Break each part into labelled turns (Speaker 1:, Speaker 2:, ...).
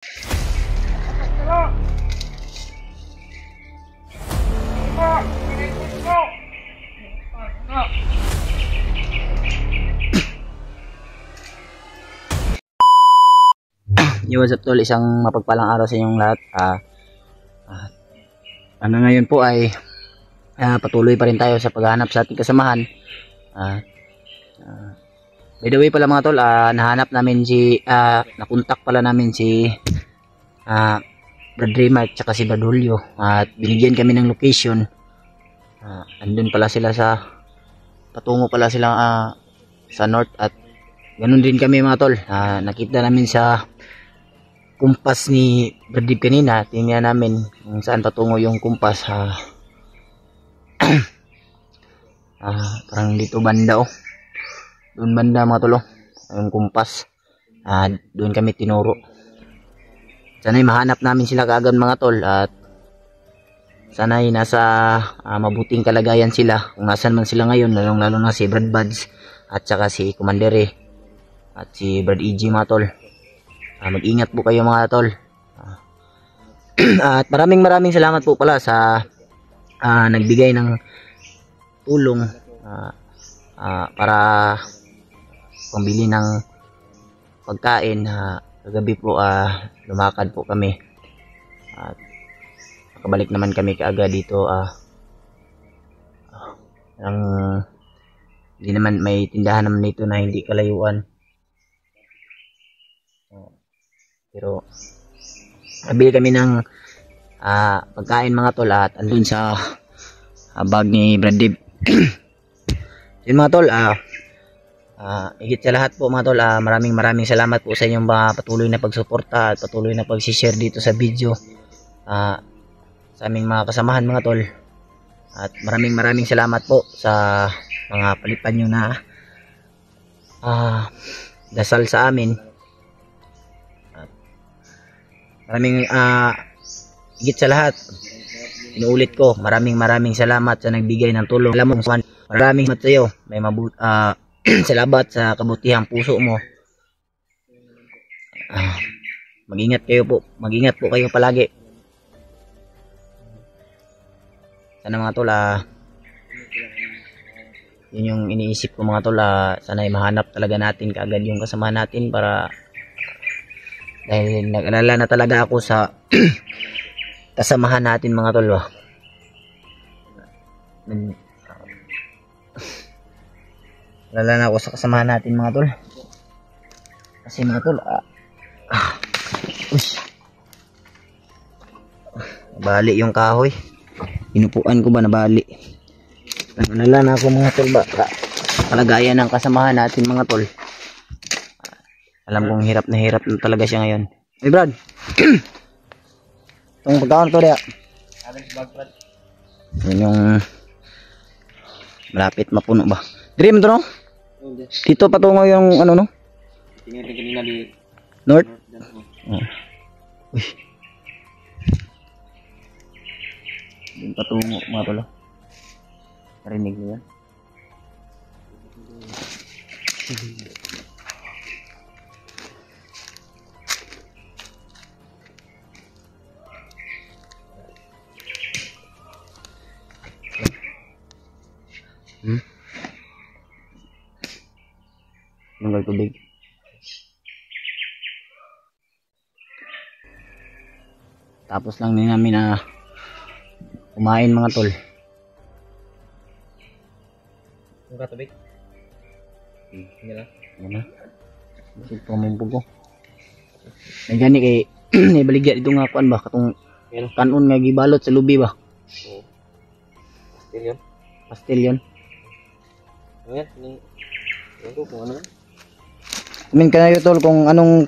Speaker 1: Yo, what's up tol, isang mapagpalang araw sa inyong lahat. Ngayon po ay patuloy pa rin tayo sa paghahanap sa ating kasamahan. By the way pala mga tol, nahanap namin si nakontak pala namin si Brad Raymart tsaka si Brad Julio, at binigyan kami ng location. Andun pala sila patungo pala sila sa north, at ganun din kami mga tol. Nakita namin sa kumpas ni Brad Dib kanina, tingnan namin kung saan patungo yung kumpas. Parang dito banda, doon banda mga tol, yung kumpas. Doon kami tinuro. Sana'y mahanap namin sila kaagad mga tol, at sana'y nasa mabuting kalagayan sila, kung nasan man sila ngayon, lalo na si Brad Buds at saka si Commander at si Brad EG mga tol. Mag-ingat po kayo mga tol. At maraming salamat po pala sa nagbigay ng tulong para pambili ng pagkain. Kagabi po lumakad po kami at nakabalik naman kami kaagad dito. Hindi naman, may tindahan naman dito na hindi kalayuan. Pero nabili kami ng pagkain mga tol, at andun sa bag ni Brad Dib. Yun mga tol, higit sa lahat po mga tol, maraming salamat po sa inyong patuloy na pagsuporta at patuloy na pag-share dito sa video sa aming mga kasamahan mga tol. At maraming salamat po sa mga palipan nyo na dasal sa amin. Maraming higit sa lahat, inuulit ko, maraming salamat sa nagbigay ng tulong. Alam mo, maraming salamat sa iyo. May salamat sa kabutihang puso mo. Mag-ingat po kayo palagi. Sana mga tol, yun yung iniisip ko mga tol, sana'y mahanap talaga natin kaagad yung kasama natin, para dahil nag-alala na talaga ako sa kasamahan natin mga tol. Nag-alala na ako sa kasamahan natin mga tol. Kasi mga tol, nabali yung kahoy. Inupuan ko ba, nabali. Nag-alala na ako mga tol, ba kalagayan ng kasamahan natin mga tol. Alam kong hirap na talaga siya ngayon. Hey Brad, itong pagkaon to diya. Yun yung malapit mapuno ba. Dream to no? Dito patungo yung ano no? Tingin di north. Uy. Yung patungo mga tolo. Narinig niyo yan? Nunggal tubig. Tapos lang din namin kumain mga tol. Nunggal tubig. Yan na. Masig pumumpog ko. May gani kay ibaligya dito nga kuan ba, katong kanon nga gibalot sa lubi ba. Pastel yun. Yan ito kung ano. Kumin ka na yun tol kung anong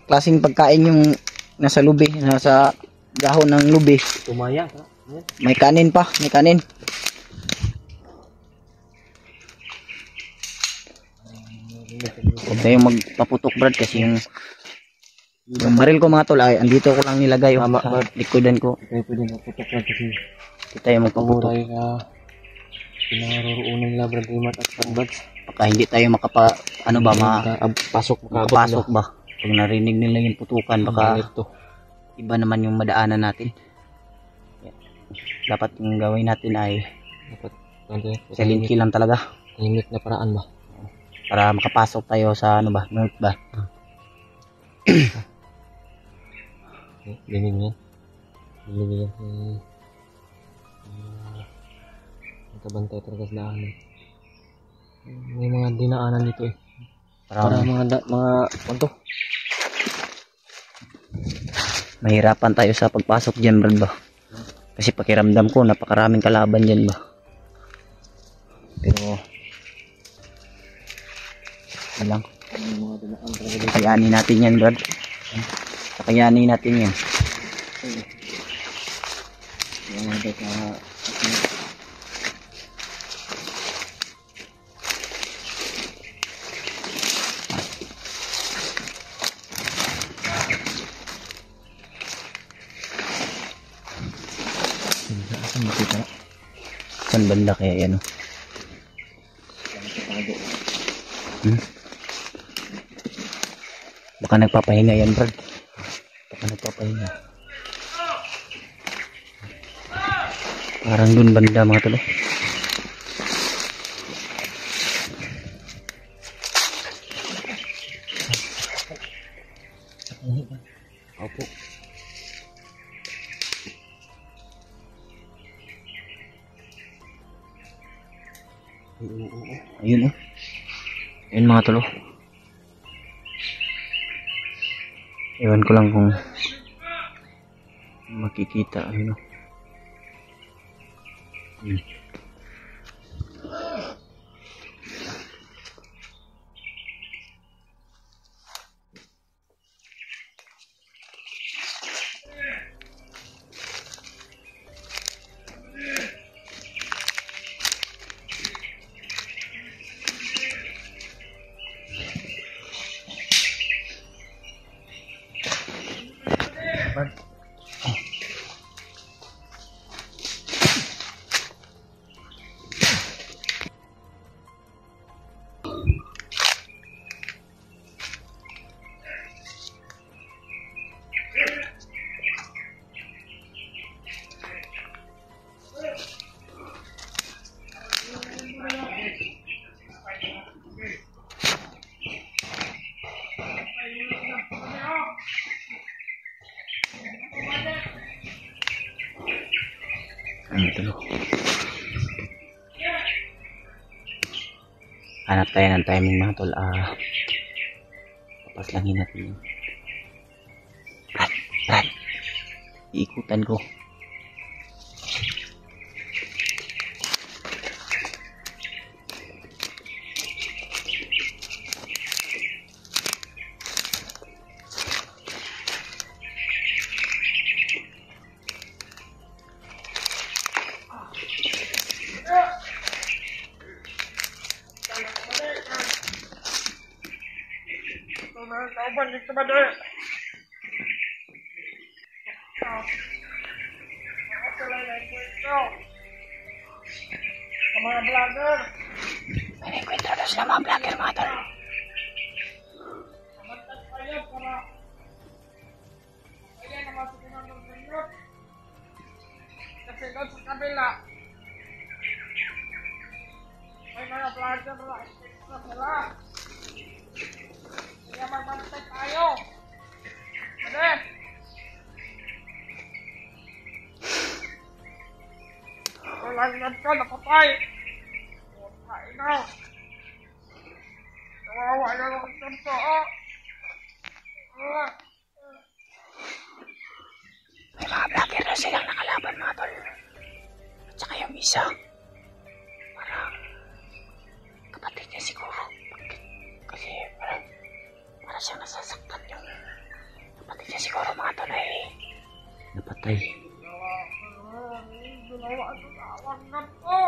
Speaker 1: klaseng pagkain yung nasa lubi, nasa dahon ng lubi. Tumaya. May kanin pa, may kanin. Huwag tayong magpaputok Brad, kasi yung baril ko mga tol ay andito ko lang nilagay sa likodan ko. Kaya pwede magpaputok Brad, kasi kita yung magpaputok. Pinaroroonan nila Brad Raymart at Brad Buds. Baka hindi tayo makapasok ba. pag narinig nila yung putukan, baka
Speaker 2: ito.
Speaker 1: iba naman yung madaanan natin. Dapat yung gawin natin ay silent kill lang talaga.
Speaker 2: Tahimik na paraan ba?
Speaker 1: Para makapasok tayo sa ano ba, north ba?
Speaker 2: Dinig yan. Dinig yan. Nagkabantay talaga sa daanan. May mga dinaanan dito eh. Para mga ano,
Speaker 1: mahirapan tayo sa pagpasok dyan, Brad ba? Kasi pakiramdam ko napakaraming kalaban dyan ba. Pero alam, kakayanin natin yan, Brad. Kakayanin natin yan. Saan banda kaya yan? Baka nagpapahinga yan, Brad. Baka nagpapahinga. Parang dun banda mga tulo.
Speaker 2: opo.
Speaker 1: Ayun oh. Ayun mga tulo. Ewan ko lang kung makikita ano. Ano tulo? Hanap tayo ng timing mga tol. Papaslangin natin yun. Brad, iikutan ko.
Speaker 3: Balik sa bader. Sa mga vlogger.
Speaker 1: May kwento na sila mga vlogger mga tol.
Speaker 3: Samantag kayo para kaya naman sa kinanong minut. Kasi doon sa kabila may mga vlogger na extra sila. Kaya magbantay tayo. Ade! Kalangyan ka, nakapay. Kain na. Kawawa na lang ang tanto, oh.
Speaker 1: May mga vlogger na silang nakalaban mga tol. At saka yung isa, parang kapatid niya siguro. Kasi parang siyang nasasaktan yung kapatid niya siguro mga tol ay napatay.
Speaker 3: Ginawa ito na awang na po.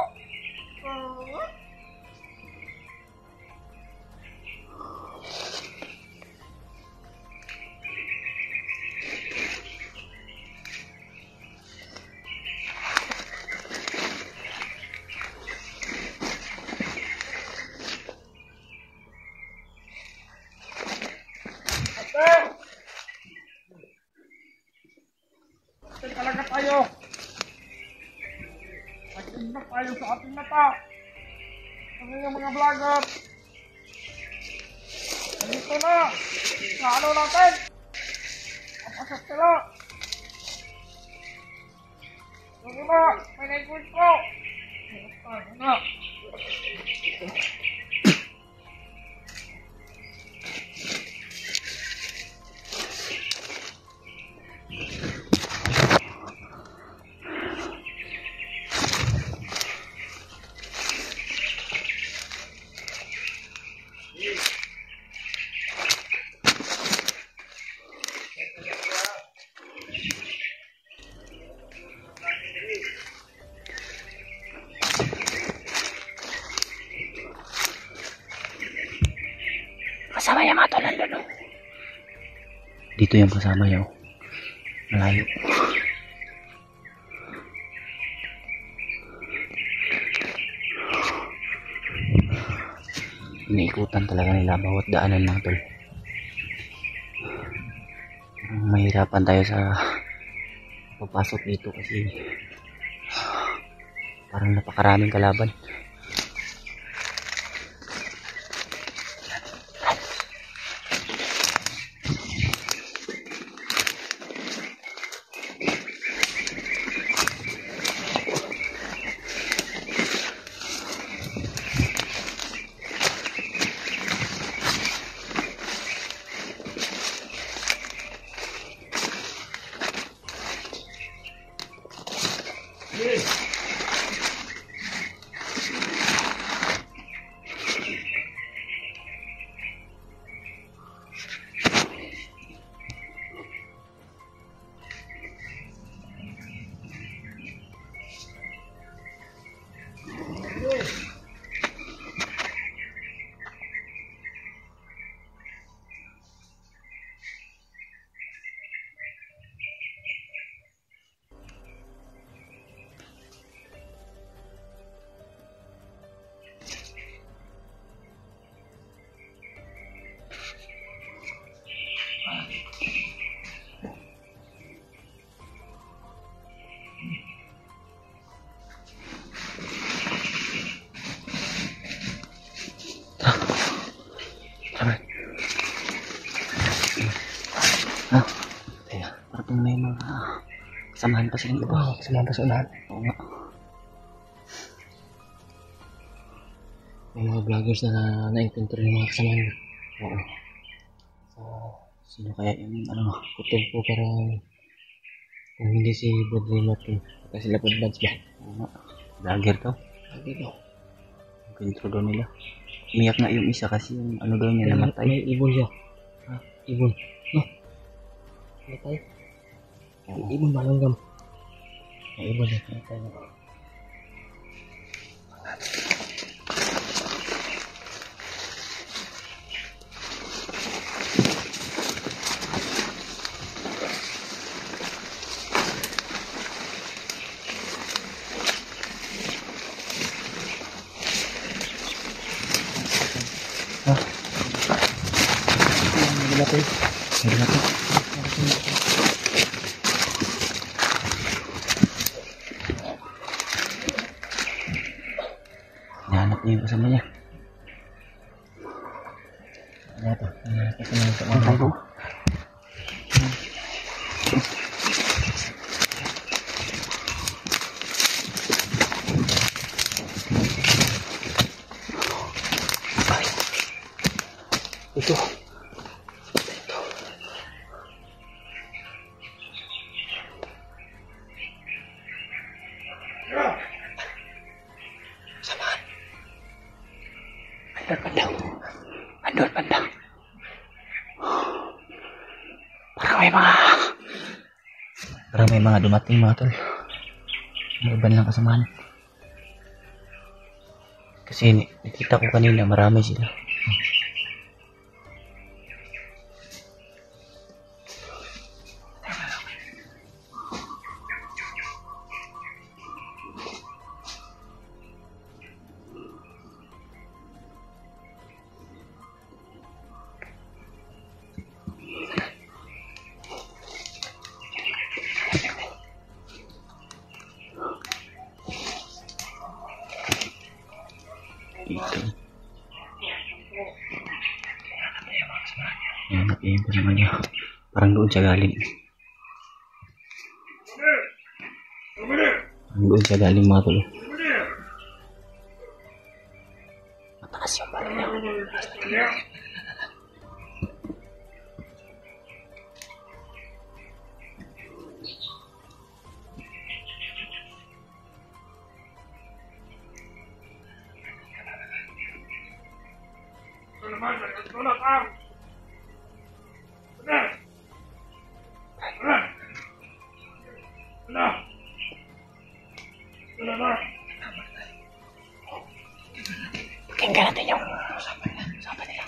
Speaker 3: Ate! talaga tayo. Nag-imbak tayo sa ating mata. Ano yung mga vlogger? Dito na. Sa ano natin? Kapasok sila. Sige na. May nag-work ko. Ano na?
Speaker 1: Kasama niya mga tol, nandun, no? Dito yung kasama niya, oh. Malayo. Iniikutan talaga nila bawat daanan mga tol. Mahirapan tayo sa papasok dito kasi parang napakaraming kalaban. Parang may mga kasamahan pa silang iba.
Speaker 2: Kasama pa sa unahan.
Speaker 1: Oo nga.
Speaker 2: May mga vloggers na na-encounter yung mga kasama niya.
Speaker 1: Oo.
Speaker 2: So,
Speaker 1: Sino kaya yung ano?
Speaker 2: kutob po parang kung hindi si Bradley Martin. Kasi sila po buds ba?
Speaker 1: Oo nga. Vlogger daw.
Speaker 2: Lagi daw.
Speaker 1: Ang intro daw nila. Umiyak nga yung isa kasi yung ano daw niya namatay.
Speaker 2: May ibon siya. Ha? Ibon. No? Namatay?
Speaker 1: Oo.
Speaker 2: Ibon ba langgam? May ibon siya. Namatay na. Namatay.
Speaker 1: Hindi na to. Hinahanap niya yung kasama niya.
Speaker 2: Ano ito? Kasama sa
Speaker 1: Ang tayo.
Speaker 2: Ito.
Speaker 1: Andun banda. Parang may mga dumating mga tol. May iba nilang kasamahan. Kasi nakita ko kanina marami sila. doon siya galing. Doon siya galing mga tol. Mataas yung bala niya. Pakinggan natin yung usapan nila.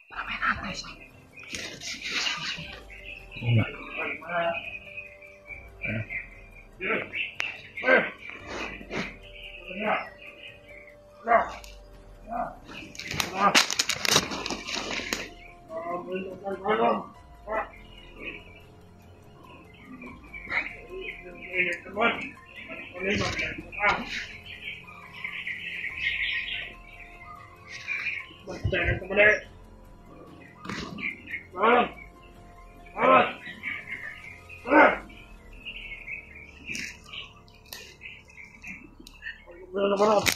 Speaker 1: Para may natay siya.
Speaker 3: Bueno,